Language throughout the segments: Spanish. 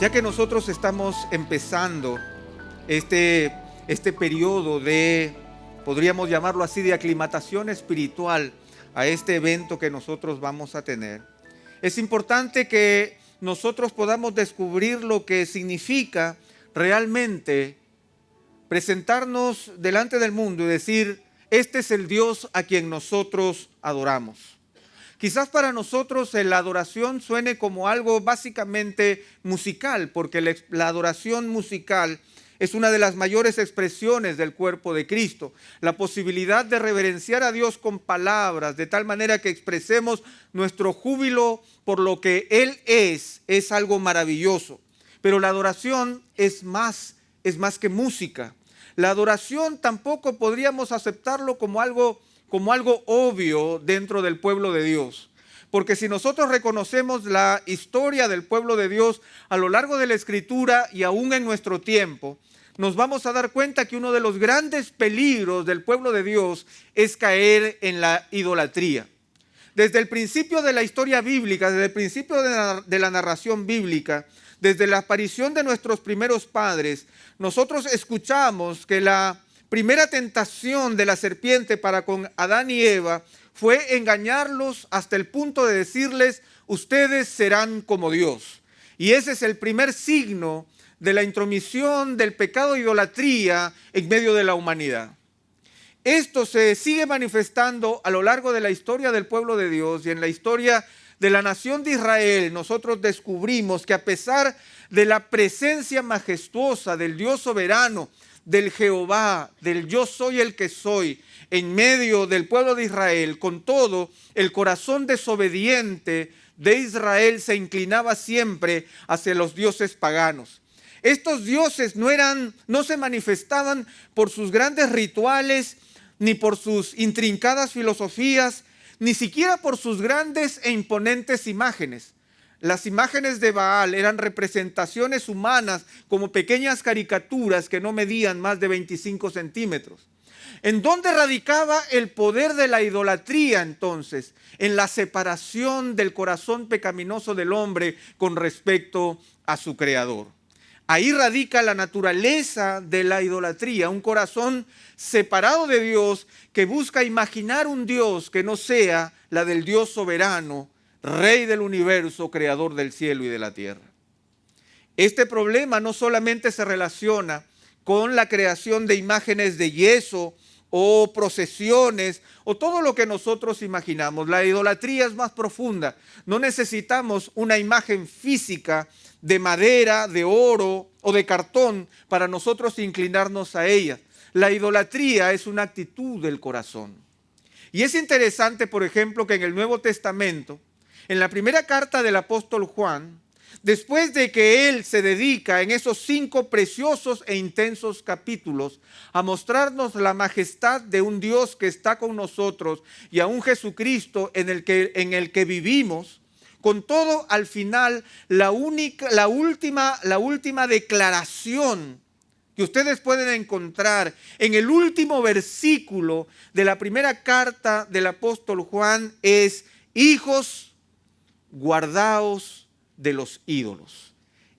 Ya que nosotros estamos empezando este periodo de, podríamos llamarlo así, de aclimatación espiritual a este evento que nosotros vamos a tener, es importante que nosotros podamos descubrir lo que significa realmente presentarnos delante del mundo y decir: este es el Dios a quien nosotros adoramos. Quizás para nosotros la adoración suene como algo básicamente musical, porque la adoración musical es una de las mayores expresiones del cuerpo de Cristo. La posibilidad de reverenciar a Dios con palabras, de tal manera que expresemos nuestro júbilo por lo que Él es algo maravilloso. Pero la adoración es más que música. La adoración tampoco podríamos aceptarlo como algo obvio dentro del pueblo de Dios. Porque si nosotros reconocemos la historia del pueblo de Dios a lo largo de la Escritura y aún en nuestro tiempo, nos vamos a dar cuenta que uno de los grandes peligros del pueblo de Dios es caer en la idolatría. Desde el principio de la historia bíblica, desde el principio de la narración bíblica, desde la aparición de nuestros primeros padres, nosotros escuchamos que la primera tentación de la serpiente para con Adán y Eva fue engañarlos hasta el punto de decirles: ustedes serán como Dios. Y ese es el primer signo de la intromisión del pecado de idolatría en medio de la humanidad. Esto se sigue manifestando a lo largo de la historia del pueblo de Dios y en la historia de la nación de Israel. Nosotros descubrimos que a pesar de la presencia majestuosa del Dios soberano, del Jehová, del yo soy el que soy, en medio del pueblo de Israel, con todo, el corazón desobediente de Israel se inclinaba siempre hacia los dioses paganos. Estos dioses no se manifestaban por sus grandes rituales, ni por sus intrincadas filosofías, ni siquiera por sus grandes e imponentes imágenes. Las imágenes de Baal eran representaciones humanas como pequeñas caricaturas que no medían más de 25 centímetros. ¿En dónde radicaba el poder de la idolatría entonces? En la separación del corazón pecaminoso del hombre con respecto a su Creador. Ahí radica la naturaleza de la idolatría, un corazón separado de Dios que busca imaginar un Dios que no sea la del Dios soberano, Rey del universo, creador del cielo y de la tierra. Este problema no solamente se relaciona con la creación de imágenes de yeso o procesiones o todo lo que nosotros imaginamos. La idolatría es más profunda. No necesitamos una imagen física de madera, de oro o de cartón para nosotros inclinarnos a ella. La idolatría es una actitud del corazón. Y es interesante, por ejemplo, que en el Nuevo Testamento, en la primera carta del apóstol Juan, después de que él se dedica en esos 5 preciosos e intensos capítulos a mostrarnos la majestad de un Dios que está con nosotros y a un Jesucristo en el que vivimos, con todo, al final, la última declaración que ustedes pueden encontrar en el último versículo de la primera carta del apóstol Juan es: hijos, guardaos de los ídolos.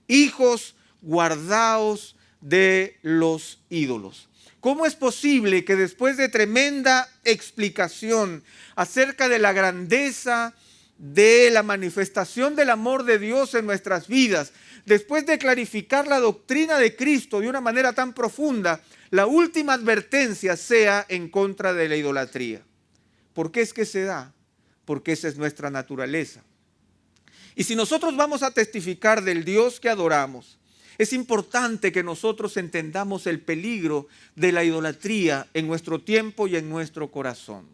Hijos, guardaos de los ídolos. ¿Cómo es posible que después de tremenda explicación acerca de la grandeza de la manifestación del amor de Dios en nuestras vidas, después de clarificar la doctrina de Cristo de una manera tan profunda, la última advertencia sea en contra de la idolatría? ¿Por qué es que se da? Porque esa es nuestra naturaleza. Y si nosotros vamos a testificar del Dios que adoramos, es importante que nosotros entendamos el peligro de la idolatría en nuestro tiempo y en nuestro corazón.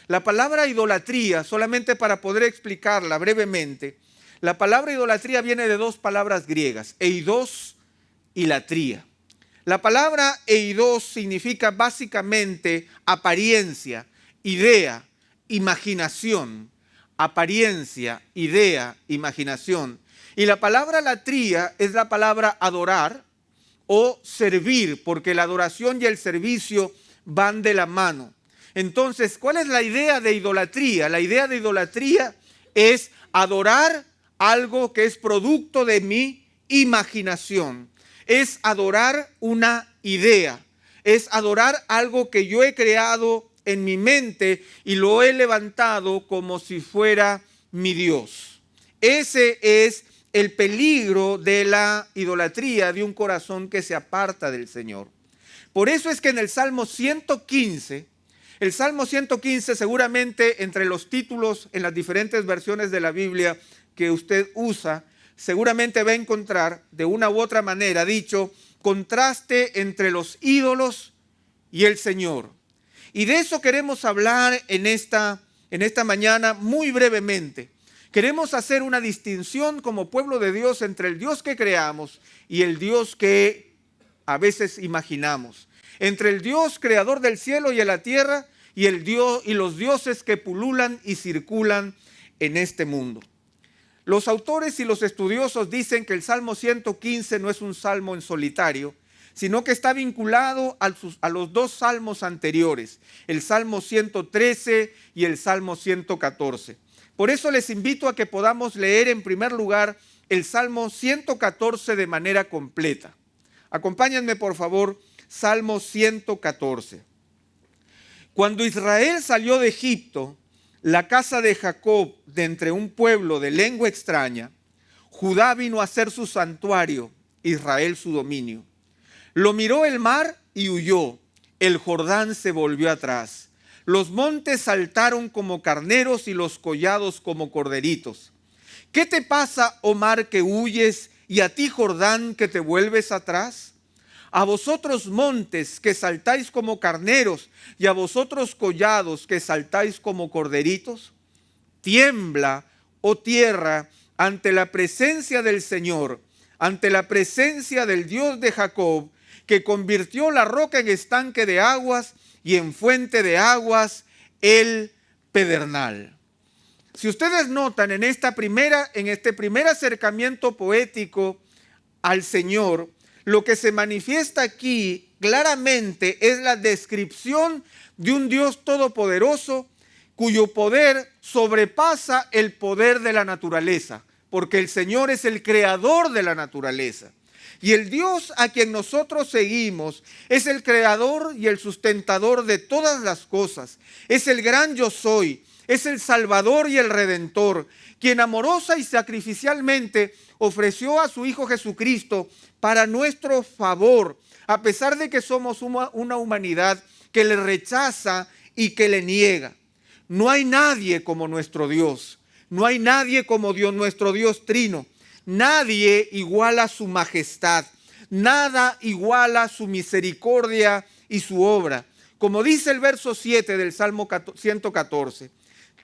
La palabra idolatría, solamente para poder explicarla brevemente, la palabra idolatría viene de 2 palabras griegas, eidos y latría. La palabra eidos significa básicamente apariencia, idea, imaginación. Apariencia, idea, imaginación. Y la palabra latría es la palabra adorar o servir, porque la adoración y el servicio van de la mano. Entonces, ¿cuál es la idea de idolatría? La idea de idolatría es adorar algo que es producto de mi imaginación. Es adorar una idea. Es adorar algo que yo he creado en mi mente y lo he levantado como si fuera mi Dios. Ese es el peligro de la idolatría, de un corazón que se aparta del Señor. Por eso es que en el Salmo 115, seguramente entre los títulos en las diferentes versiones de la Biblia que usted usa, seguramente va a encontrar de una u otra manera dicho, contraste entre los ídolos y el Señor. Y de eso queremos hablar en esta mañana muy brevemente. Queremos hacer una distinción como pueblo de Dios entre el Dios que creamos y el Dios que a veces imaginamos. Entre el Dios creador del cielo y de la tierra y los dioses que pululan y circulan en este mundo. Los autores y los estudiosos dicen que el Salmo 115 no es un salmo en solitario, sino que está vinculado a los dos salmos anteriores, el Salmo 113 y el Salmo 114. Por eso les invito a que podamos leer en primer lugar el Salmo 114 de manera completa. Acompáñenme por favor, Salmo 114. Cuando Israel salió de Egipto, la casa de Jacob de entre un pueblo de lengua extraña, Judá vino a ser su santuario, Israel su dominio. Lo miró el mar y huyó, el Jordán se volvió atrás. Los montes saltaron como carneros y los collados como corderitos. ¿Qué te pasa, oh mar, que huyes, y a ti, Jordán, que te vuelves atrás? A vosotros, montes, que saltáis como carneros, y a vosotros, collados, que saltáis como corderitos. Tiembla, oh tierra, ante la presencia del Señor, ante la presencia del Dios de Jacob, que convirtió la roca en estanque de aguas y en fuente de aguas el pedernal. Si ustedes notan en este primer acercamiento poético al Señor, lo que se manifiesta aquí claramente es la descripción de un Dios todopoderoso cuyo poder sobrepasa el poder de la naturaleza, porque el Señor es el creador de la naturaleza. Y el Dios a quien nosotros seguimos es el creador y el sustentador de todas las cosas. Es el gran yo soy, es el Salvador y el Redentor, quien amorosa y sacrificialmente ofreció a su Hijo Jesucristo para nuestro favor, a pesar de que somos una humanidad que le rechaza y que le niega. No hay nadie como nuestro Dios, no hay nadie como Dios, nuestro Dios trino. Nadie iguala su majestad, nada iguala su misericordia y su obra. Como dice el verso 7 del Salmo 114,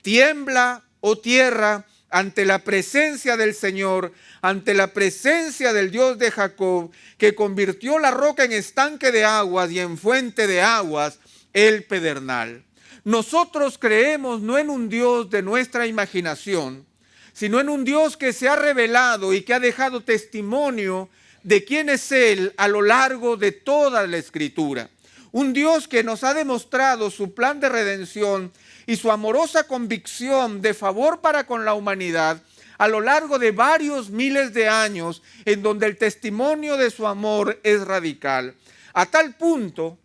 tiembla, oh tierra, ante la presencia del Señor, ante la presencia del Dios de Jacob, que convirtió la roca en estanque de aguas y en fuente de aguas el pedernal. Nosotros creemos no en un Dios de nuestra imaginación, sino en un Dios que se ha revelado y que ha dejado testimonio de quién es Él a lo largo de toda la Escritura. Un Dios que nos ha demostrado su plan de redención y su amorosa convicción de favor para con la humanidad a lo largo de varios miles de años, en donde el testimonio de su amor es radical. A tal punto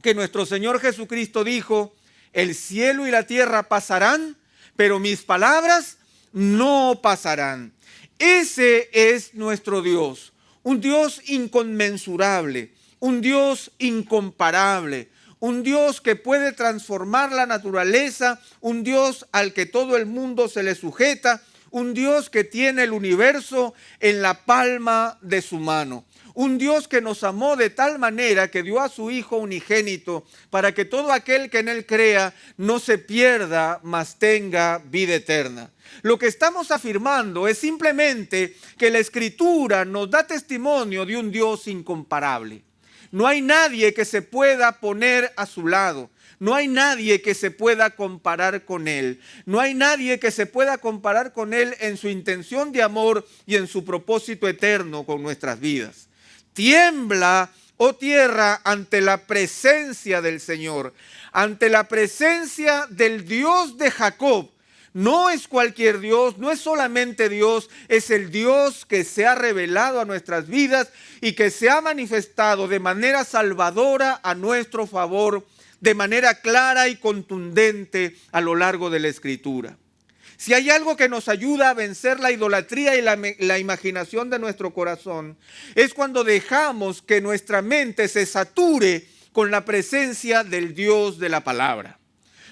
que nuestro Señor Jesucristo dijo, el cielo y la tierra pasarán, pero mis palabras no pasarán. Ese es nuestro Dios, un Dios inconmensurable, un Dios incomparable, un Dios que puede transformar la naturaleza, un Dios al que todo el mundo se le sujeta, un Dios que tiene el universo en la palma de su mano. Un Dios que nos amó de tal manera que dio a su Hijo unigénito para que todo aquel que en Él crea no se pierda, mas tenga vida eterna. Lo que estamos afirmando es simplemente que la Escritura nos da testimonio de un Dios incomparable. No hay nadie que se pueda poner a su lado. No hay nadie que se pueda comparar con Él. No hay nadie que se pueda comparar con Él en su intención de amor y en su propósito eterno con nuestras vidas. Tiembla, oh tierra, ante la presencia del Señor, ante la presencia del Dios de Jacob. No es cualquier Dios, no es solamente Dios, es el Dios que se ha revelado a nuestras vidas y que se ha manifestado de manera salvadora a nuestro favor, de manera clara y contundente a lo largo de la Escritura. Si hay algo que nos ayuda a vencer la idolatría y la imaginación de nuestro corazón, es cuando dejamos que nuestra mente se sature con la presencia del Dios de la palabra.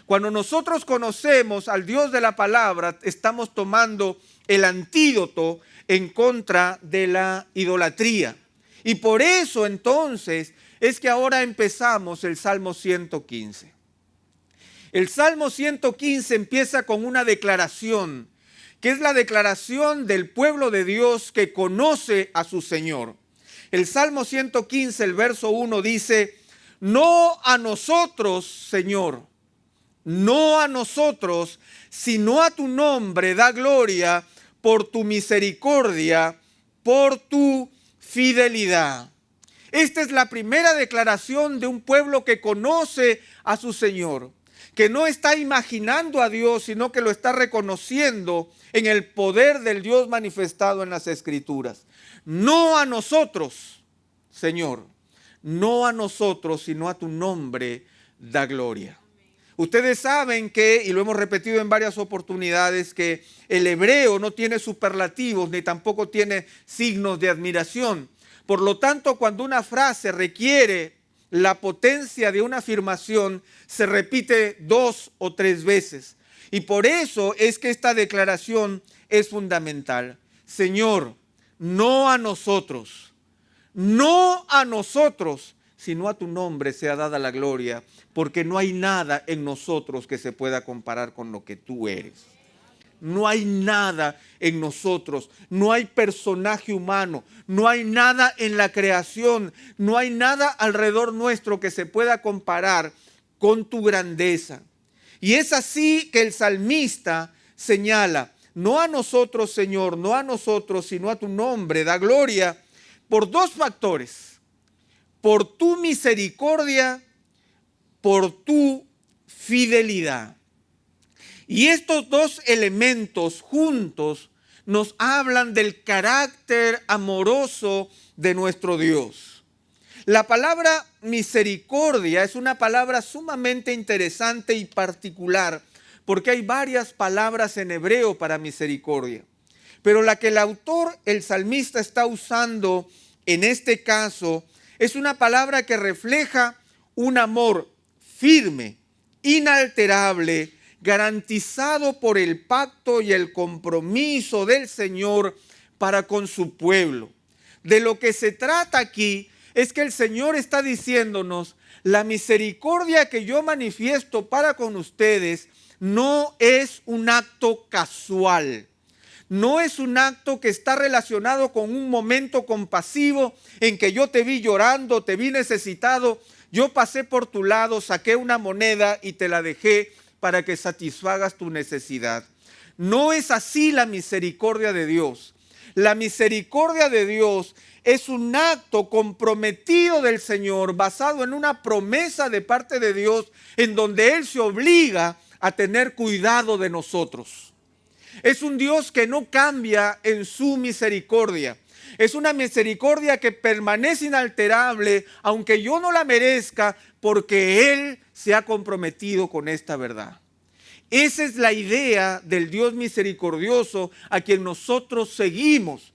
Cuando nosotros conocemos al Dios de la palabra, estamos tomando el antídoto en contra de la idolatría. Y por eso entonces es que ahora empezamos el Salmo 115. El Salmo 115 empieza con una declaración, que es la declaración del pueblo de Dios que conoce a su Señor. El Salmo 115, el verso 1 dice: no a nosotros, Señor, no a nosotros, sino a tu nombre da gloria por tu misericordia, por tu fidelidad. Esta es la primera declaración de un pueblo que conoce a su Señor, que no está imaginando a Dios, sino que lo está reconociendo en el poder del Dios manifestado en las Escrituras. No a nosotros, Señor, no a nosotros, sino a tu nombre da gloria. Ustedes saben que, y lo hemos repetido en varias oportunidades, que el hebreo no tiene superlativos ni tampoco tiene signos de admiración. Por lo tanto, cuando una frase requiere la potencia de una afirmación, se repite 2 o 3 veces. Y por eso es que esta declaración es fundamental. Señor, no a nosotros, sino a tu nombre sea dada la gloria, porque no hay nada en nosotros que se pueda comparar con lo que tú eres. No hay nada en nosotros, no hay personaje humano, no hay nada en la creación, no hay nada alrededor nuestro que se pueda comparar con tu grandeza. Y es así que el salmista señala: no a nosotros, Señor, no a nosotros, sino a tu nombre da gloria por 2 factores: por tu misericordia, por tu fidelidad. Y estos 2 elementos juntos nos hablan del carácter amoroso de nuestro Dios. La palabra misericordia es una palabra sumamente interesante y particular, porque hay varias palabras en hebreo para misericordia. Pero la que el autor, el salmista, está usando en este caso es una palabra que refleja un amor firme, inalterable, garantizado por el pacto y el compromiso del Señor para con su pueblo. De lo que se trata aquí es que el Señor está diciéndonos: la misericordia que yo manifiesto para con ustedes no es un acto casual. No es un acto que está relacionado con un momento compasivo en que yo te vi llorando, te vi necesitado, yo pasé por tu lado, saqué una moneda y te la dejé para que satisfagas tu necesidad. No es así la misericordia de Dios. La misericordia de Dios es un acto comprometido del Señor, basado en una promesa de parte de Dios, en donde Él se obliga a tener cuidado de nosotros. Es un Dios que no cambia en su misericordia. Es una misericordia que permanece inalterable, aunque yo no la merezca, porque Él se ha comprometido con esta verdad. Esa es la idea del Dios misericordioso a quien nosotros seguimos.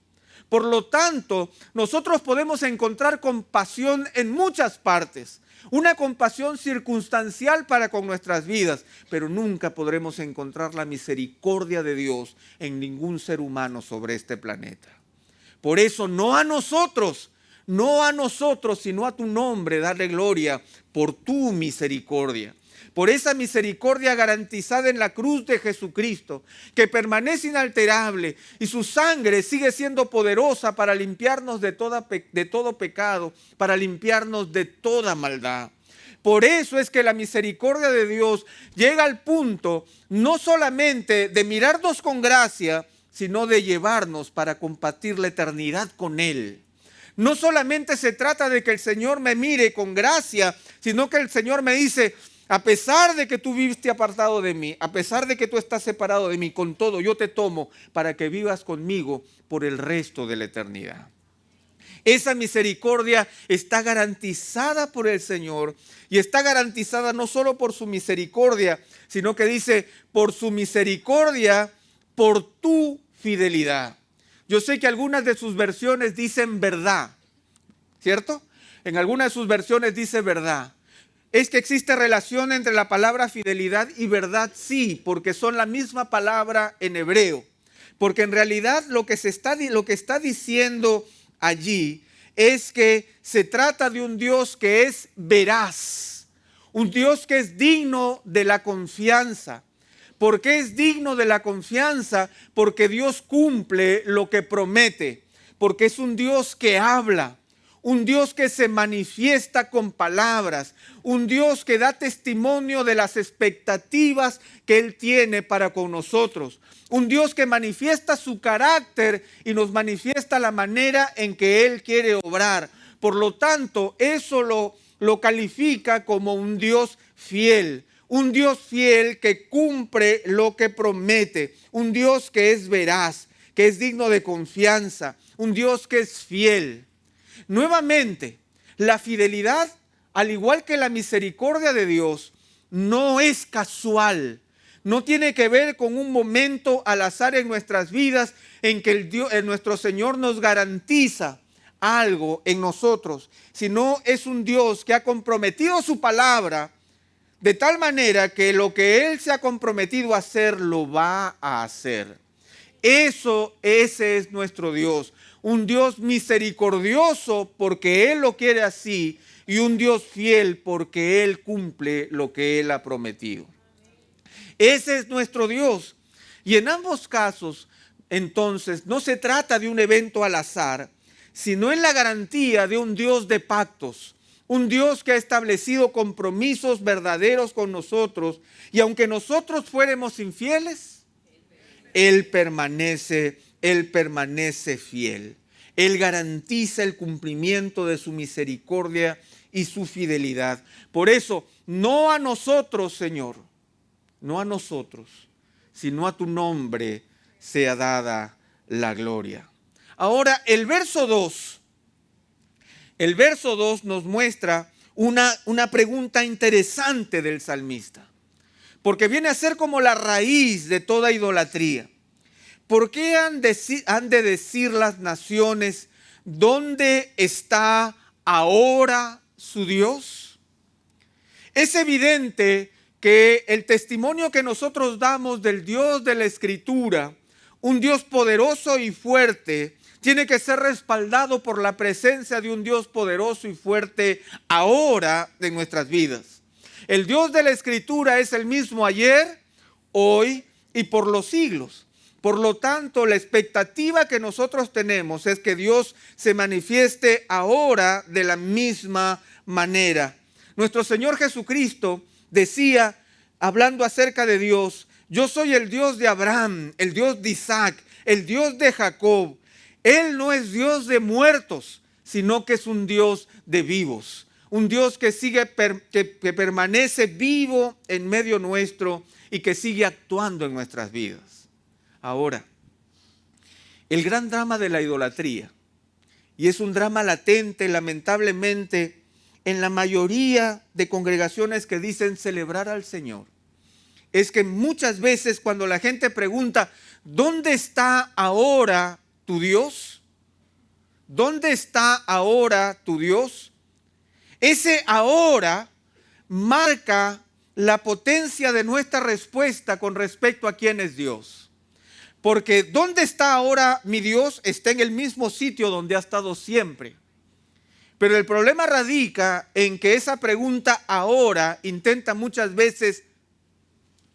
Por lo tanto, nosotros podemos encontrar compasión en muchas partes. Una compasión circunstancial para con nuestras vidas, pero nunca podremos encontrar la misericordia de Dios en ningún ser humano sobre este planeta. Por eso, no a nosotros, sino a tu nombre, darle gloria por tu misericordia. Por esa misericordia garantizada en la cruz de Jesucristo, que permanece inalterable y su sangre sigue siendo poderosa para limpiarnos de todo pecado, para limpiarnos de toda maldad. Por eso es que la misericordia de Dios llega al punto no solamente de mirarnos con gracia, sino de llevarnos para compartir la eternidad con Él. No solamente se trata de que el Señor me mire con gracia, sino que el Señor me dice: A pesar de que tú viviste apartado de mí, a pesar de que tú estás separado de mí, con todo yo te tomo para que vivas conmigo por el resto de la eternidad. Esa misericordia está garantizada por el Señor y está garantizada no solo por su misericordia, sino que dice, por su misericordia, por tu fidelidad. Yo sé que algunas de sus versiones dicen verdad, ¿cierto? En algunas de sus versiones dice verdad. ¿Es que existe relación entre la palabra fidelidad y verdad? Sí, porque son la misma palabra en hebreo. Porque en realidad lo que está diciendo allí es que se trata de un Dios que es veraz, un Dios que es digno de la confianza. ¿Por qué es digno de la confianza? Porque Dios cumple lo que promete, porque es un Dios que habla, un Dios que se manifiesta con palabras, un Dios que da testimonio de las expectativas que Él tiene para con nosotros, un Dios que manifiesta su carácter y nos manifiesta la manera en que Él quiere obrar. Por lo tanto, eso lo califica como un Dios fiel que cumple lo que promete, un Dios que es veraz, que es digno de confianza, un Dios que es fiel. Nuevamente, la fidelidad, al igual que la misericordia de Dios, no es casual. No tiene que ver con un momento al azar en nuestras vidas en que nuestro Señor nos garantiza algo en nosotros, sino es un Dios que ha comprometido su palabra de tal manera que lo que Él se ha comprometido a hacer, lo va a hacer. Ese es nuestro Dios. Un Dios misericordioso porque Él lo quiere así y un Dios fiel porque Él cumple lo que Él ha prometido. Ese es nuestro Dios. Y en ambos casos, entonces, no se trata de un evento al azar, sino en la garantía de un Dios de pactos. Un Dios que ha establecido compromisos verdaderos con nosotros. Y aunque nosotros fuéramos infieles, Él permanece fiel. Él garantiza el cumplimiento de su misericordia y su fidelidad. Por eso, no a nosotros, Señor, no a nosotros, sino a tu nombre sea dada la gloria. Ahora, el verso 2 nos muestra una pregunta interesante del salmista, porque viene a ser como la raíz de toda idolatría. ¿Por qué han de decir las naciones, ¿dónde está ahora su Dios? Es evidente que el testimonio que nosotros damos del Dios de la Escritura, un Dios poderoso y fuerte, tiene que ser respaldado por la presencia de un Dios poderoso y fuerte ahora en nuestras vidas. El Dios de la Escritura es el mismo ayer, hoy y por los siglos. Por lo tanto, la expectativa que nosotros tenemos es que Dios se manifieste ahora de la misma manera. Nuestro Señor Jesucristo decía, hablando acerca de Dios, yo soy el Dios de Abraham, el Dios de Isaac, el Dios de Jacob. Él no es Dios de muertos, sino que es un Dios de vivos. Un Dios que que permanece vivo en medio nuestro y que sigue actuando en nuestras vidas. Ahora, el gran drama de la idolatría, y es un drama latente, lamentablemente, en la mayoría de congregaciones que dicen celebrar al Señor, es que muchas veces cuando la gente pregunta, ¿dónde está ahora tu Dios? ¿Dónde está ahora tu Dios? Ese ahora marca la potencia de nuestra respuesta con respecto a quién es Dios. Porque ¿dónde está ahora mi Dios? Está en el mismo sitio donde ha estado siempre. Pero el problema radica en que esa pregunta ahora intenta muchas veces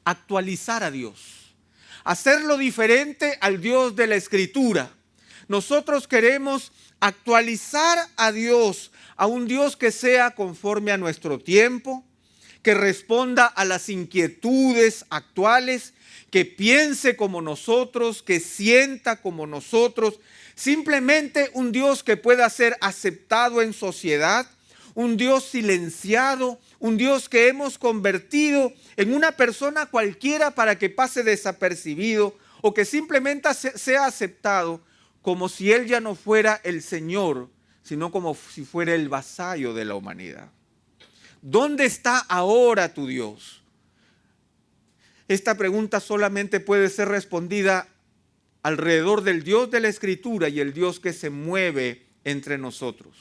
actualizar a Dios, hacerlo diferente al Dios de la Escritura. Nosotros queremos actualizar a Dios, a un Dios que sea conforme a nuestro tiempo, que responda a las inquietudes actuales, que piense como nosotros, que sienta como nosotros, simplemente un Dios que pueda ser aceptado en sociedad, un Dios silenciado, un Dios que hemos convertido en una persona cualquiera para que pase desapercibido o que simplemente sea aceptado como si Él ya no fuera el Señor, sino como si fuera el vasallo de la humanidad. ¿Dónde está ahora tu Dios? Esta pregunta solamente puede ser respondida alrededor del Dios de la Escritura y el Dios que se mueve entre nosotros.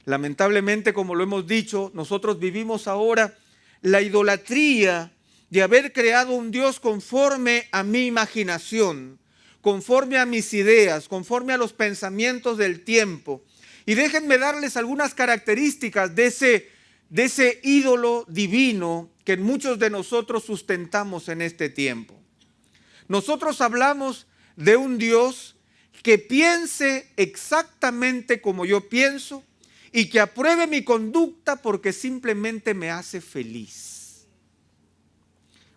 Lamentablemente, como lo hemos dicho, nosotros vivimos ahora la idolatría de haber creado un Dios conforme a mi imaginación, conforme a mis ideas, conforme a los pensamientos del tiempo. Y déjenme darles algunas características de ese ídolo divino que muchos de nosotros sustentamos en este tiempo. Nosotros hablamos de un Dios que piense exactamente como yo pienso y que apruebe mi conducta porque simplemente me hace feliz.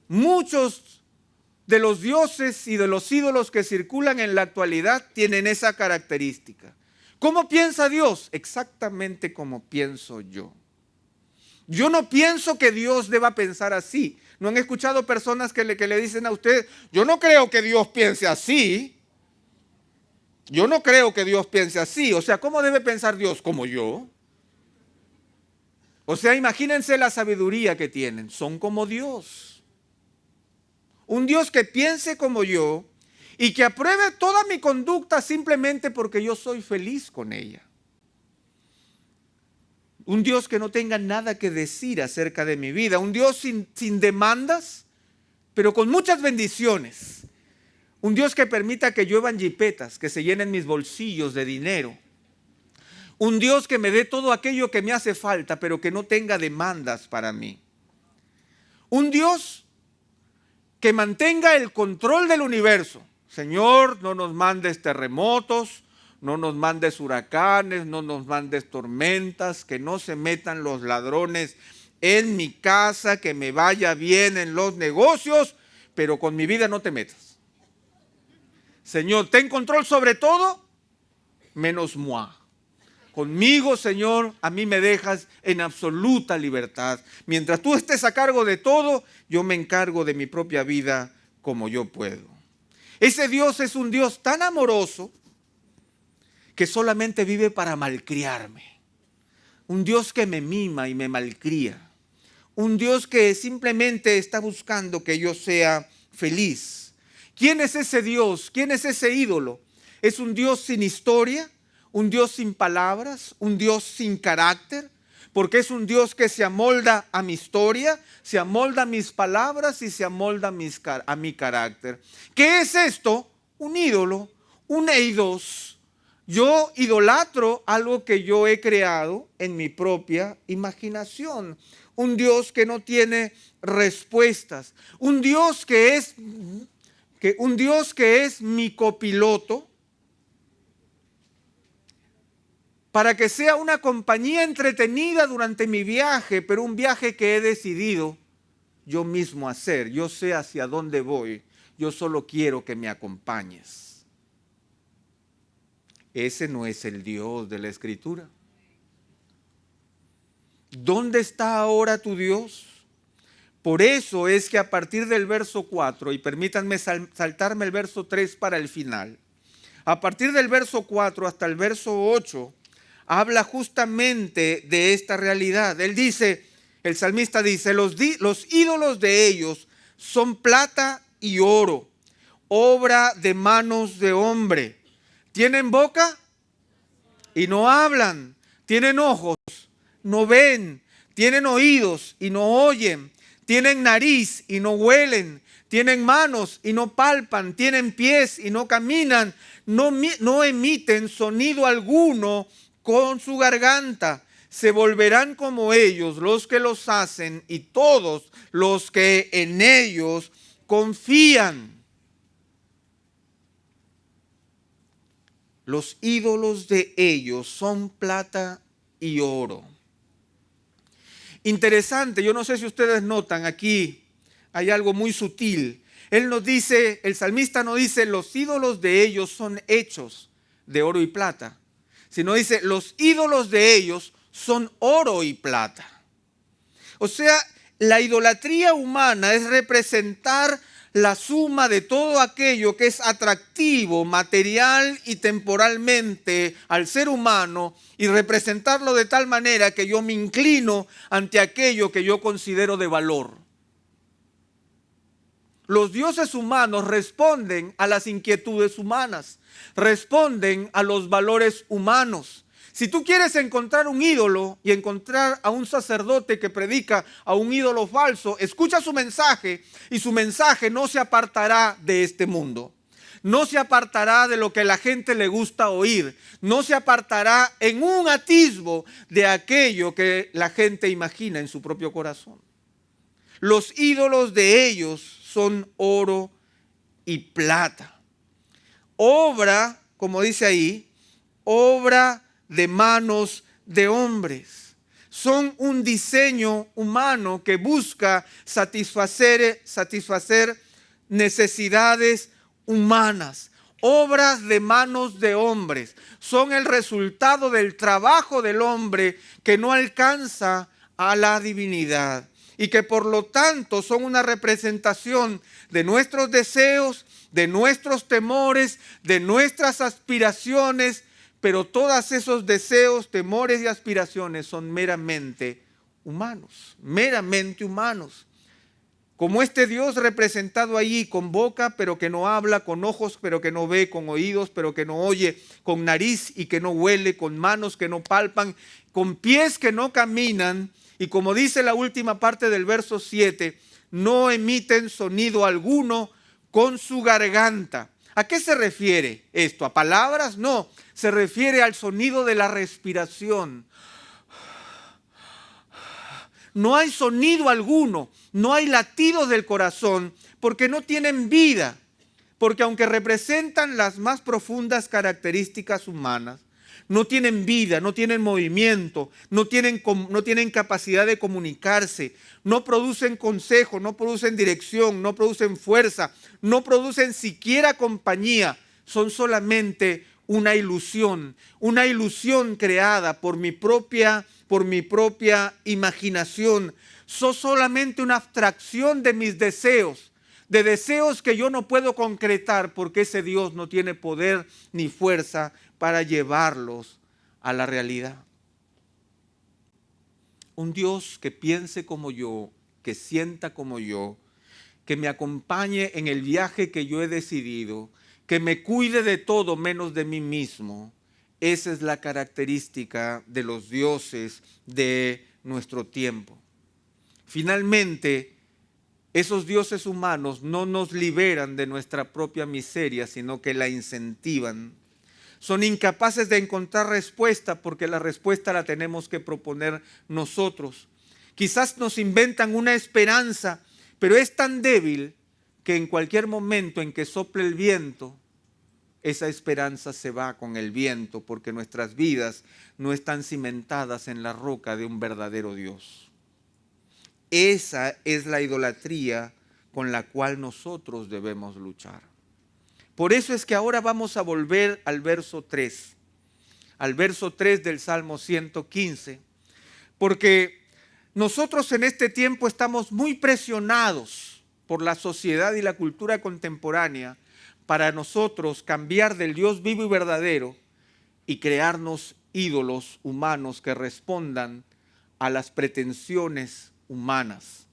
Muchos de los dioses y de los ídolos que circulan en la actualidad tienen esa característica. ¿Cómo piensa Dios? Exactamente como pienso yo. Yo no pienso que Dios deba pensar así. ¿No han escuchado personas que le dicen a usted, yo no creo que Dios piense así? Yo no creo que Dios piense así. O sea, ¿cómo debe pensar Dios? Como yo. O sea, imagínense la sabiduría que tienen. Son como Dios. Un Dios que piense como yo y que apruebe toda mi conducta simplemente porque yo soy feliz con ella. Un Dios que no tenga nada que decir acerca de mi vida. Un Dios sin demandas, pero con muchas bendiciones. Un Dios que permita que lluevan jipetas, que se llenen mis bolsillos de dinero. Un Dios que me dé todo aquello que me hace falta, pero que no tenga demandas para mí. Un Dios que mantenga el control del universo. Señor, no nos mandes terremotos, no nos mandes huracanes, no nos mandes tormentas, que no se metan los ladrones en mi casa, que me vaya bien en los negocios, pero con mi vida no te metas. Señor, ten control sobre todo, menos moi. Conmigo, Señor, a mí me dejas en absoluta libertad. Mientras tú estés a cargo de todo, yo me encargo de mi propia vida como yo puedo. Ese Dios es un Dios tan amoroso que solamente vive para malcriarme. Un Dios que me mima y me malcría. Un Dios que simplemente está buscando que yo sea feliz. ¿Quién es ese Dios? ¿Quién es ese ídolo? ¿Es un Dios sin historia? ¿Un Dios sin palabras? ¿Un Dios sin carácter? Porque es un Dios que se amolda a mi historia, se amolda a mis palabras y se amolda a mi carácter. ¿Qué es esto? Un ídolo, un eidos. Yo idolatro algo que yo he creado en mi propia imaginación. Un Dios que no tiene respuestas. Un Dios que es mi copiloto para que sea una compañía entretenida durante mi viaje, pero un viaje que he decidido yo mismo hacer. Yo sé hacia dónde voy. Yo solo quiero que me acompañes. Ese no es el Dios de la Escritura. ¿Dónde está ahora tu Dios? Por eso es que a partir del verso 4, y permítanme saltarme el verso 3 para el final, a partir del verso 4 hasta el verso 8, habla justamente de esta realidad. Él dice, el salmista dice, los ídolos de ellos son plata y oro, obra de manos de hombre. ¿Tienen boca? Y no hablan. ¿Tienen ojos? No ven. ¿Tienen oídos? Y no oyen. ¿Tienen nariz? Y no huelen. ¿Tienen manos? Y no palpan. ¿Tienen pies? Y no caminan. No emiten sonido alguno con su garganta. Se volverán como ellos los que los hacen y todos los que en ellos confían. Los ídolos de ellos son plata y oro. Interesante, yo no sé si ustedes notan aquí, hay algo muy sutil. Él nos dice, el salmista no dice, los ídolos de ellos son hechos de oro y plata, sino dice, los ídolos de ellos son oro y plata. O sea, la idolatría humana es representar la suma de todo aquello que es atractivo material y temporalmente al ser humano y representarlo de tal manera que yo me inclino ante aquello que yo considero de valor. Los dioses humanos responden a las inquietudes humanas, responden a los valores humanos. Si tú quieres encontrar un ídolo y encontrar a un sacerdote que predica a un ídolo falso, escucha su mensaje y su mensaje no se apartará de este mundo. No se apartará de lo que a la gente le gusta oír. No se apartará en un atisbo de aquello que la gente imagina en su propio corazón. Los ídolos de ellos son oro y plata. Obra, como dice ahí, obra de manos de hombres. Son un diseño humano que busca satisfacer necesidades humanas. Obras de manos de hombres. Son el resultado del trabajo del hombre que no alcanza a la divinidad. Y que por lo tanto son una representación de nuestros deseos, de nuestros temores, de nuestras aspiraciones. Pero todos esos deseos, temores y aspiraciones son meramente humanos, meramente humanos. Como este Dios representado allí con boca, pero que no habla, con ojos, pero que no ve, con oídos, pero que no oye, con nariz y que no huele, con manos que no palpan, con pies que no caminan, y como dice la última parte del verso 7, no emiten sonido alguno con su garganta. ¿A qué se refiere esto? ¿A palabras? No, se refiere al sonido de la respiración. No hay sonido alguno, no hay latidos del corazón, porque no tienen vida. Porque aunque representan las más profundas características humanas, no tienen vida, no tienen movimiento, no tienen capacidad de comunicarse, no producen consejo, no producen dirección, no producen fuerza, no producen siquiera compañía. Son solamente una ilusión creada por mi propia imaginación. Son solamente una abstracción de mis deseos, de deseos que yo no puedo concretar porque ese Dios no tiene poder ni fuerza para llevarlos a la realidad. Un Dios que piense como yo, que sienta como yo, que me acompañe en el viaje que yo he decidido, que me cuide de todo menos de mí mismo. Esa es la característica de los dioses de nuestro tiempo. Finalmente, esos dioses humanos no nos liberan de nuestra propia miseria, sino que la incentivan. Son incapaces de encontrar respuesta porque la respuesta la tenemos que proponer nosotros. Quizás nos inventan una esperanza, pero es tan débil que en cualquier momento en que sople el viento, esa esperanza se va con el viento porque nuestras vidas no están cimentadas en la roca de un verdadero Dios. Esa es la idolatría con la cual nosotros debemos luchar. Por eso es que ahora vamos a volver al verso 3, al verso 3 del Salmo 115, porque nosotros en este tiempo estamos muy presionados por la sociedad y la cultura contemporánea para nosotros cambiar del Dios vivo y verdadero y crearnos ídolos humanos que respondan a las pretensiones humanas.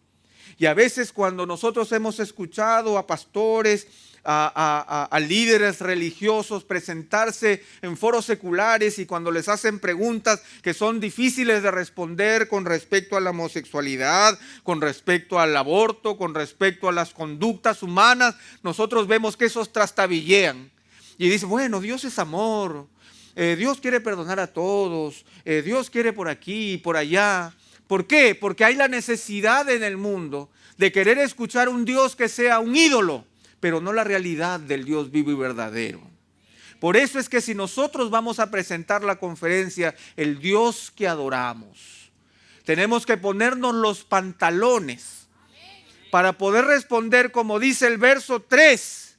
Y a veces cuando nosotros hemos escuchado a pastores, a líderes religiosos presentarse en foros seculares y cuando les hacen preguntas que son difíciles de responder con respecto a la homosexualidad, con respecto al aborto, con respecto a las conductas humanas, nosotros vemos que esos trastabillean y dicen, bueno, Dios es amor, Dios quiere perdonar a todos, Dios quiere por aquí y por allá. ¿Por qué? Porque hay la necesidad en el mundo de querer escuchar un Dios que sea un ídolo, pero no la realidad del Dios vivo y verdadero. Por eso es que si nosotros vamos a presentar la conferencia, el Dios que adoramos, tenemos que ponernos los pantalones para poder responder como dice el verso 3.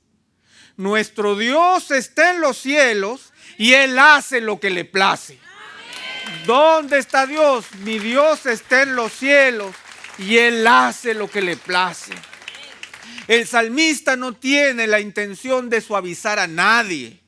Nuestro Dios está en los cielos y Él hace lo que le place. ¿Dónde está Dios? Mi Dios está en los cielos y Él hace lo que le place. El salmista no tiene la intención de suavizar a nadie,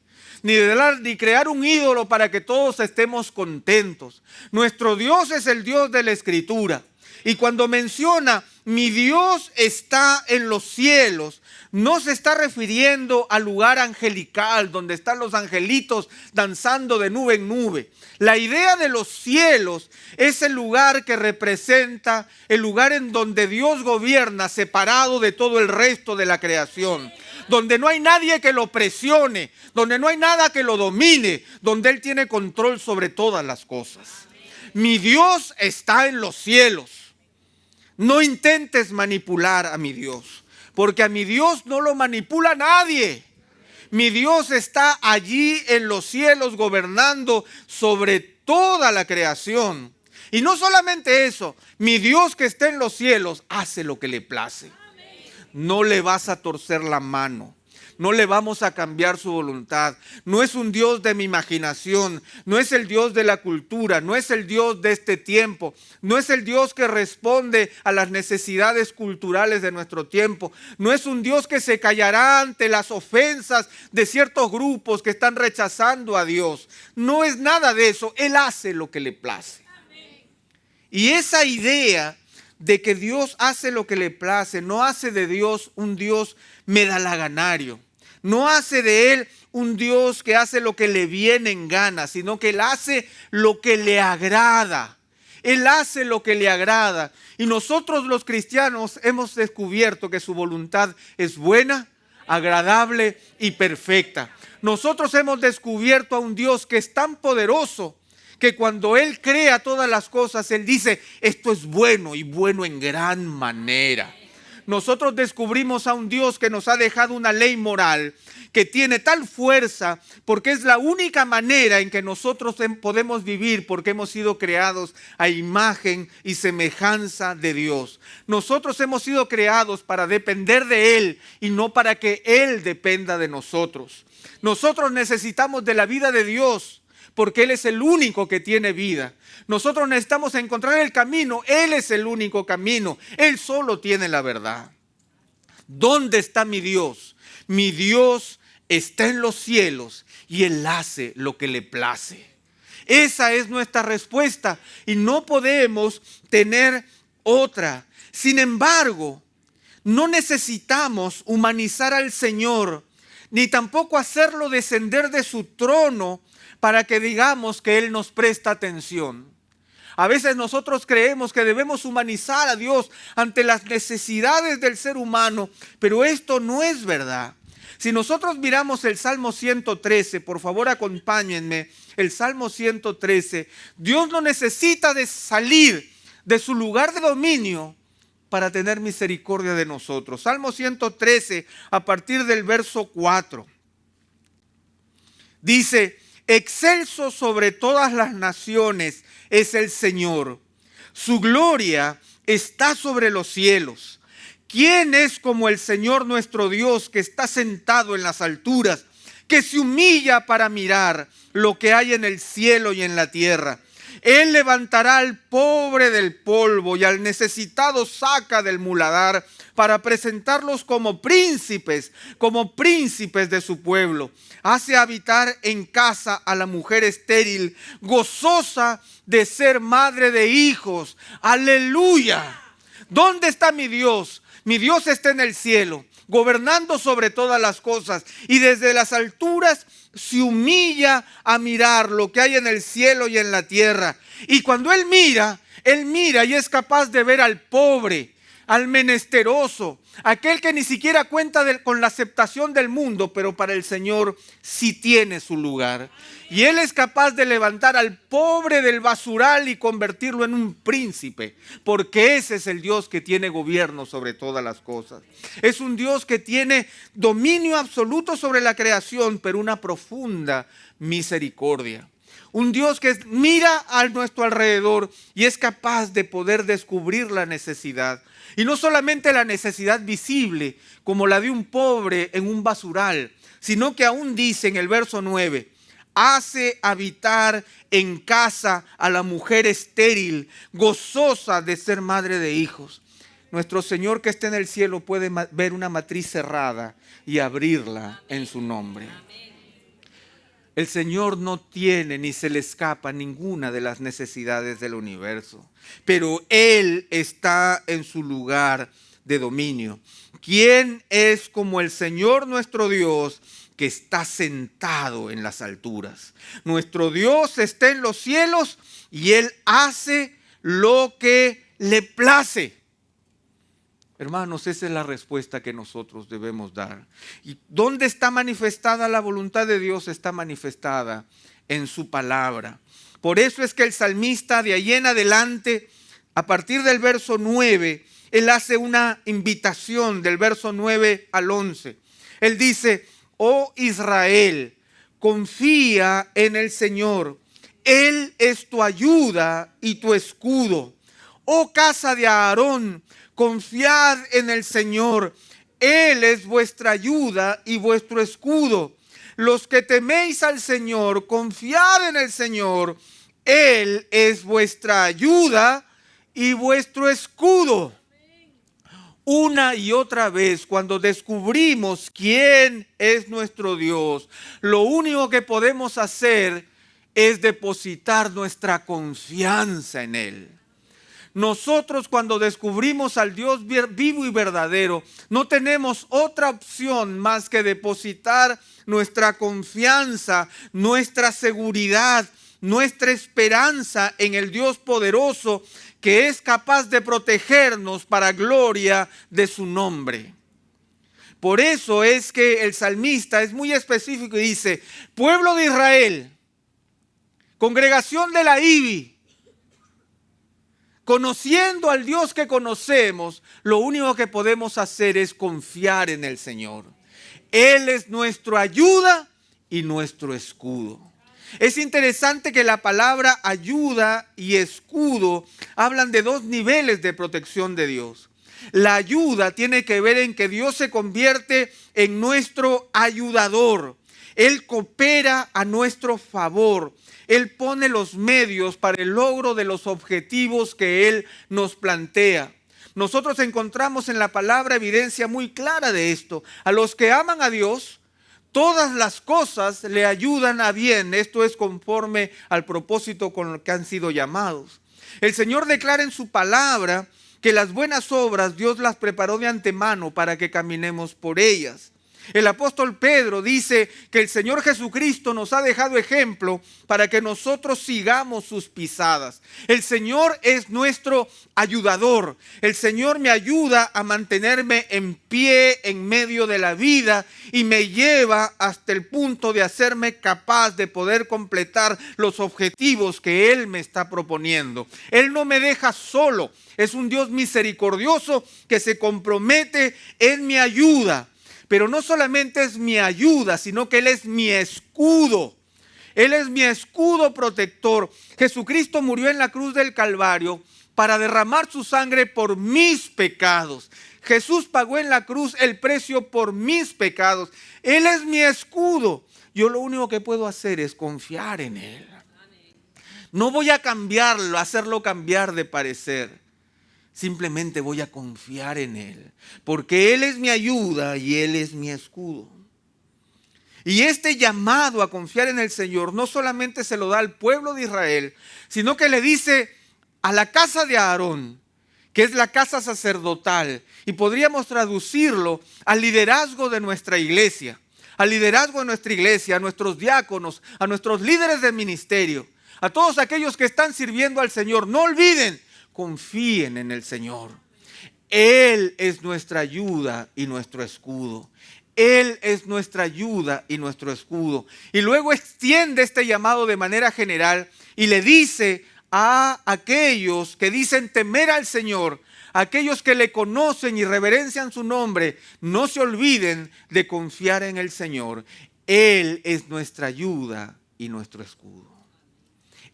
ni crear un ídolo para que todos estemos contentos. Nuestro Dios es el Dios de la Escritura. Y cuando menciona mi Dios está en los cielos, no se está refiriendo al lugar angelical donde están los angelitos danzando de nube en nube. La idea de los cielos es el lugar que representa el lugar en donde Dios gobierna, separado de todo el resto de la creación. Donde no hay nadie que lo presione, donde no hay nada que lo domine, donde Él tiene control sobre todas las cosas. Mi Dios está en los cielos. No intentes manipular a mi Dios, porque a mi Dios no lo manipula nadie. Mi Dios está allí en los cielos gobernando sobre toda la creación. Y no solamente eso, mi Dios que está en los cielos hace lo que le place. No le vas a torcer la mano. No le vamos a cambiar su voluntad. No es un Dios de mi imaginación. No es el Dios de la cultura. No es el Dios de este tiempo. No es el Dios que responde a las necesidades culturales de nuestro tiempo. No es un Dios que se callará ante las ofensas de ciertos grupos que están rechazando a Dios. No es nada de eso. Él hace lo que le place. Y esa idea de que Dios hace lo que le place, no hace de Dios un Dios medalaganario. No hace de Él un Dios que hace lo que le viene en gana, sino que Él hace lo que le agrada. Él hace lo que le agrada. Y nosotros los cristianos hemos descubierto que su voluntad es buena, agradable y perfecta. Nosotros hemos descubierto a un Dios que es tan poderoso que cuando Él crea todas las cosas, Él dice, esto es bueno y bueno en gran manera. Nosotros descubrimos a un Dios que nos ha dejado una ley moral que tiene tal fuerza porque es la única manera en que nosotros podemos vivir, porque hemos sido creados a imagen y semejanza de Dios. Nosotros hemos sido creados para depender de Él y no para que Él dependa de nosotros. Nosotros necesitamos de la vida de Dios porque Él es el único que tiene vida. Nosotros necesitamos encontrar el camino. Él es el único camino. Él solo tiene la verdad. ¿Dónde está mi Dios? Mi Dios está en los cielos y Él hace lo que le place. Esa es nuestra respuesta y no podemos tener otra. Sin embargo, no necesitamos humanizar al Señor, ni tampoco hacerlo descender de su trono para que digamos que Él nos presta atención. A veces nosotros creemos que debemos humanizar a Dios ante las necesidades del ser humano, pero esto no es verdad. Si nosotros miramos el Salmo 113, por favor acompáñenme, el Salmo 113, Dios no necesita de salir de su lugar de dominio para tener misericordia de nosotros. Salmo 113, a partir del verso 4, dice: excelso sobre todas las naciones es el Señor. Su gloria está sobre los cielos. ¿Quién es como el Señor nuestro Dios, que está sentado en las alturas, que se humilla para mirar lo que hay en el cielo y en la tierra? Él levantará al pobre del polvo y al necesitado saca del muladar para presentarlos como príncipes de su pueblo. Hace habitar en casa a la mujer estéril, gozosa de ser madre de hijos. ¡Aleluya! ¿Dónde está mi Dios? Mi Dios está en el cielo, gobernando sobre todas las cosas, y desde las alturas se humilla a mirar lo que hay en el cielo y en la tierra. Y cuando Él mira y es capaz de ver al pobre, al menesteroso, aquel que ni siquiera cuenta con la aceptación del mundo, pero para el Señor sí tiene su lugar. Y Él es capaz de levantar al pobre del basural y convertirlo en un príncipe, porque ese es el Dios que tiene gobierno sobre todas las cosas. Es un Dios que tiene dominio absoluto sobre la creación, pero una profunda misericordia. Un Dios que mira a nuestro alrededor y es capaz de poder descubrir la necesidad. Y no solamente la necesidad visible, como la de un pobre en un basural, sino que aún dice en el verso 9, hace habitar en casa a la mujer estéril, gozosa de ser madre de hijos. Nuestro Señor que está en el cielo puede ver una matriz cerrada y abrirla en su nombre. El Señor no tiene ni se le escapa ninguna de las necesidades del universo, pero Él está en su lugar de dominio. ¿Quién es como el Señor nuestro Dios, que está sentado en las alturas? Nuestro Dios está en los cielos y Él hace lo que le place. Hermanos, esa es la respuesta que nosotros debemos dar. ¿Y dónde está manifestada la voluntad de Dios? Está manifestada en su palabra. Por eso es que el salmista de ahí en adelante, a partir del verso 9, él hace una invitación del verso 9 al 11. Él dice: oh Israel, confía en el Señor. Él es tu ayuda y tu escudo. Oh casa de Aarón, confiad en el Señor. Él es vuestra ayuda y vuestro escudo. Los que teméis al Señor, confiad en el Señor. Él es vuestra ayuda y vuestro escudo. Una y otra vez, cuando descubrimos quién es nuestro Dios, lo único que podemos hacer es depositar nuestra confianza en Él. Nosotros, cuando descubrimos al Dios vivo y verdadero, no tenemos otra opción más que depositar nuestra confianza, nuestra seguridad, nuestra esperanza en el Dios poderoso, que es capaz de protegernos para gloria de su nombre. Por eso es que el salmista es muy específico y dice: pueblo de Israel, congregación de la IBI, conociendo al Dios que conocemos, lo único que podemos hacer es confiar en el Señor. Él es nuestra ayuda y nuestro escudo. Es interesante que la palabra ayuda y escudo hablan de dos niveles de protección de Dios. La ayuda tiene que ver en que Dios se convierte en nuestro ayudador. Él coopera a nuestro favor. Él pone los medios para el logro de los objetivos que Él nos plantea. Nosotros encontramos en la palabra evidencia muy clara de esto. A los que aman a Dios, todas las cosas le ayudan a bien. Esto es conforme al propósito con el que han sido llamados. El Señor declara en su palabra que las buenas obras Dios las preparó de antemano para que caminemos por ellas. El apóstol Pedro dice que el Señor Jesucristo nos ha dejado ejemplo para que nosotros sigamos sus pisadas. El Señor es nuestro ayudador. El Señor me ayuda a mantenerme en pie en medio de la vida y me lleva hasta el punto de hacerme capaz de poder completar los objetivos que Él me está proponiendo. Él no me deja solo. Es un Dios misericordioso que se compromete en mi ayuda. Pero no solamente es mi ayuda, sino que Él es mi escudo. Él es mi escudo protector. Jesucristo murió en la cruz del Calvario para derramar su sangre por mis pecados. Jesús pagó en la cruz el precio por mis pecados. Él es mi escudo. Yo lo único que puedo hacer es confiar en Él. No voy a cambiarlo, hacerlo cambiar de parecer. Simplemente voy a confiar en Él, porque Él es mi ayuda y Él es mi escudo. Y este llamado a confiar en el Señor no solamente se lo da al pueblo de Israel, sino que le dice a la casa de Aarón, que es la casa sacerdotal, y podríamos traducirlo al liderazgo de nuestra iglesia, al liderazgo de nuestra iglesia, a nuestros diáconos, a nuestros líderes de ministerio, a todos aquellos que están sirviendo al Señor. No olviden, confíen en el Señor. Él es nuestra ayuda y nuestro escudo. Él es nuestra ayuda y nuestro escudo. Y luego extiende este llamado de manera general y le dice a aquellos que dicen temer al Señor, aquellos que le conocen y reverencian su nombre, no se olviden de confiar en el Señor. Él es nuestra ayuda y nuestro escudo.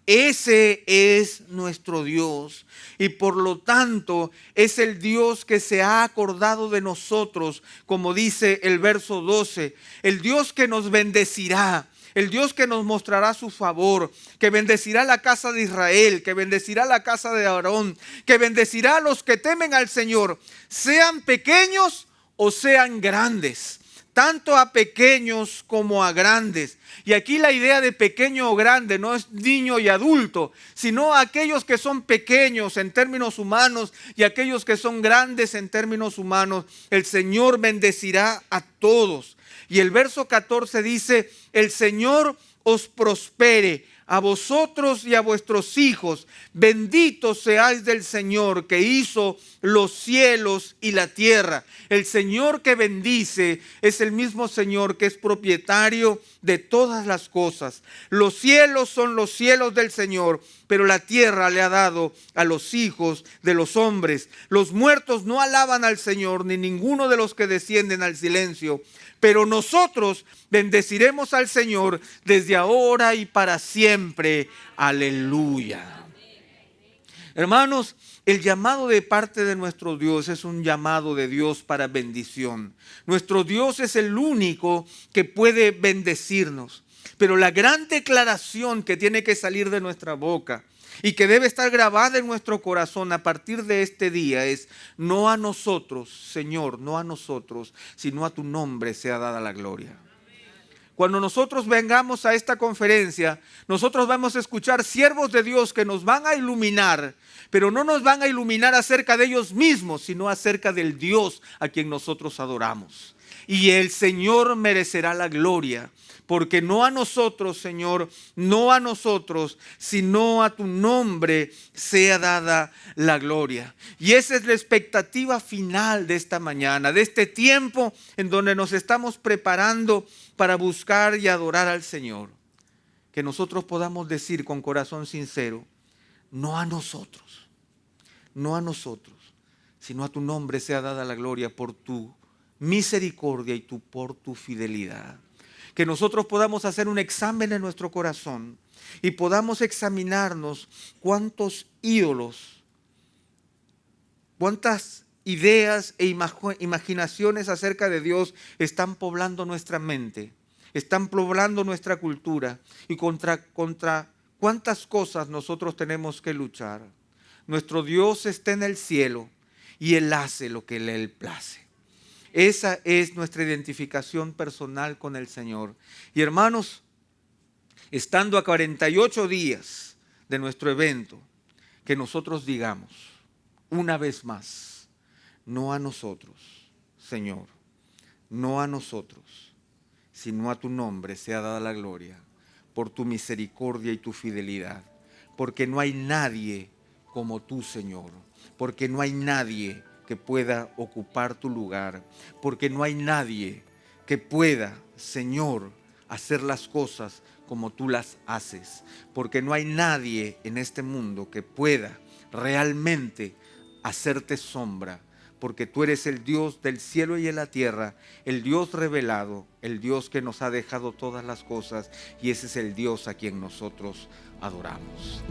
Ese es nuestro Dios y por lo tanto es el Dios que se ha acordado de nosotros, como dice el verso 12, el Dios que nos bendecirá, el Dios que nos mostrará su favor, que bendecirá la casa de Israel, que bendecirá la casa de Aarón, que bendecirá a los que temen al Señor, sean pequeños o sean grandes, tanto a pequeños como a grandes. Y aquí la idea de pequeño o grande no es niño y adulto, sino a aquellos que son pequeños en términos humanos y aquellos que son grandes en términos humanos. El Señor bendecirá a todos. Y el verso 14 dice: el Señor os prospere a vosotros y a vuestros hijos. Benditos seáis del Señor que hizo los cielos y la tierra. El Señor que bendice es el mismo Señor que es propietario de todas las cosas. Los cielos son los cielos del Señor, pero la tierra le ha dado a los hijos de los hombres. Los muertos no alaban al Señor, ni ninguno de los que descienden al silencio. Pero nosotros bendeciremos al Señor desde ahora y para siempre. Aleluya. Hermanos, el llamado de parte de nuestro Dios es un llamado de Dios para bendición. Nuestro Dios es el único que puede bendecirnos. Pero la gran declaración que tiene que salir de nuestra boca y que debe estar grabada en nuestro corazón a partir de este día es: no a nosotros, Señor, no a nosotros, sino a tu nombre sea dada la gloria. Cuando nosotros vengamos a esta conferencia, nosotros vamos a escuchar siervos de Dios que nos van a iluminar, pero no nos van a iluminar acerca de ellos mismos, sino acerca del Dios a quien nosotros adoramos. Y el Señor merecerá la gloria, porque no a nosotros, Señor, no a nosotros, sino a tu nombre sea dada la gloria. Y esa es la expectativa final de esta mañana, de este tiempo en donde nos estamos preparando para buscar y adorar al Señor. Que nosotros podamos decir con corazón sincero: no a nosotros, no a nosotros, sino a tu nombre sea dada la gloria por tu misericordia y por tu fidelidad. Que nosotros podamos hacer un examen en nuestro corazón y podamos examinarnos cuántos ídolos, cuántas ideas e imaginaciones acerca de Dios están poblando nuestra mente, están poblando nuestra cultura, y contra cuántas cosas nosotros tenemos que luchar. Nuestro Dios está en el cielo y Él hace lo que Él place. Esa es nuestra identificación personal con el Señor. Y hermanos, estando a 48 días de nuestro evento, que nosotros digamos una vez más: no a nosotros, Señor, no a nosotros, sino a tu nombre sea dada la gloria por tu misericordia y tu fidelidad. Porque no hay nadie como tú, Señor, porque no hay nadie que pueda ocupar tu lugar, porque no hay nadie que pueda, Señor, hacer las cosas como tú las haces, porque no hay nadie en este mundo que pueda realmente hacerte sombra, porque tú eres el Dios del cielo y de la tierra, el Dios revelado, el Dios que nos ha dejado todas las cosas, y ese es el Dios a quien nosotros adoramos.